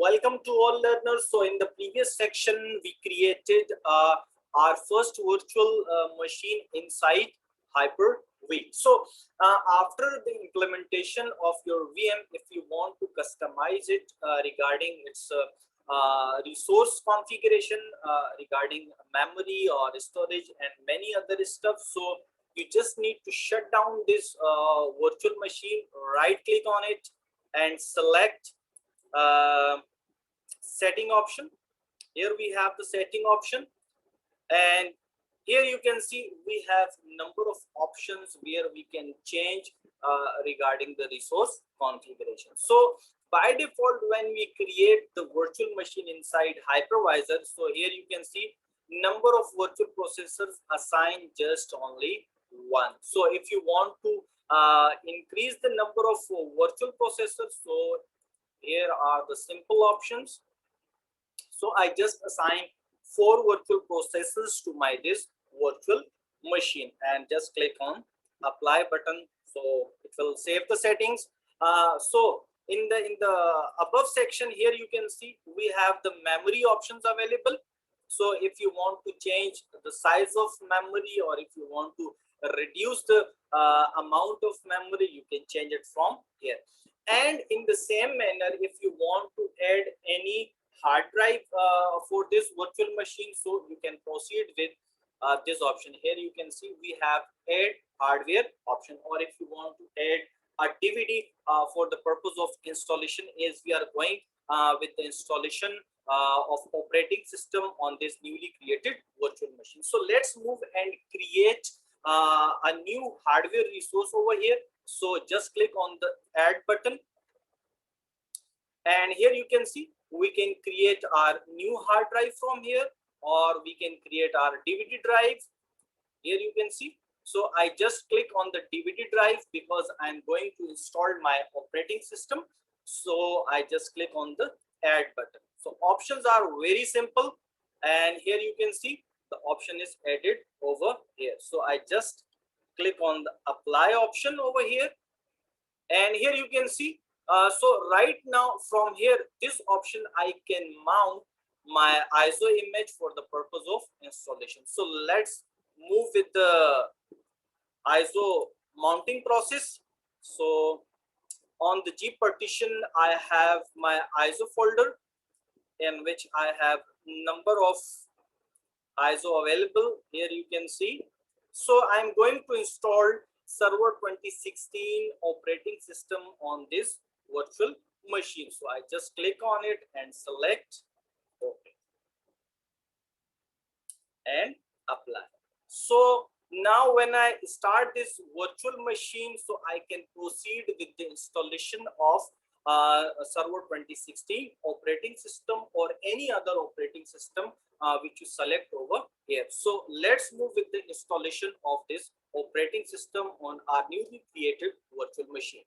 Welcome to all learners. So in the previous section, we created our first virtual machine inside Hyper-V. So after the implementation of your VM, if you want to customize it regarding its resource configuration, regarding memory or storage and many other stuff, so you just need to shut down this virtual machine, right click on it and select setting option. Here we have the setting option, and here you can see we have number of options where we can change regarding the resource configuration. So by default, when we create the virtual machine inside hypervisor, so here you can see number of virtual processors assigned just only one. So if you want to increase the number of virtual processors, so here are the simple options. So I just assign 4 virtual processors to my this virtual machine and just click on apply button. So it will save the settings. So in the above section here, you can see we have the memory options available. So if you want to change the size of memory, or if you want to reduce the amount of memory, you can change it from here. And in the same manner, if you want to add any hard drive for this virtual machine, so you can proceed with this option. Here you can see we have add hardware option, or if you want to add a DVD for the purpose of installation, is we are going with the installation of operating system on this newly created virtual machine. So let's move and create a new hardware resource over here. So just click on the add button, and here you can see we can create our new hard drive from here, or we can create our DVD drive. Here you can see. So I just click on the DVD drive because I'm going to install my operating system. So I just click on the add button. So options are very simple, and here you can see the option is added over here. So I just click on the apply option over here, and here you can see so right now from here, this option I can mount my ISO image for the purpose of installation. So let's move with the ISO mounting process. So on the G partition, I have my ISO folder in which I have number of ISO available. Here you can see. So I'm going to install Server 2016 operating system on this virtual machine. So I just click on it and select OK and apply. So now when I start this virtual machine, so I can proceed with the installation of Server 2016 operating system or any other operating system which you select over here. So let's move with the installation of this operating system on our newly created virtual machine.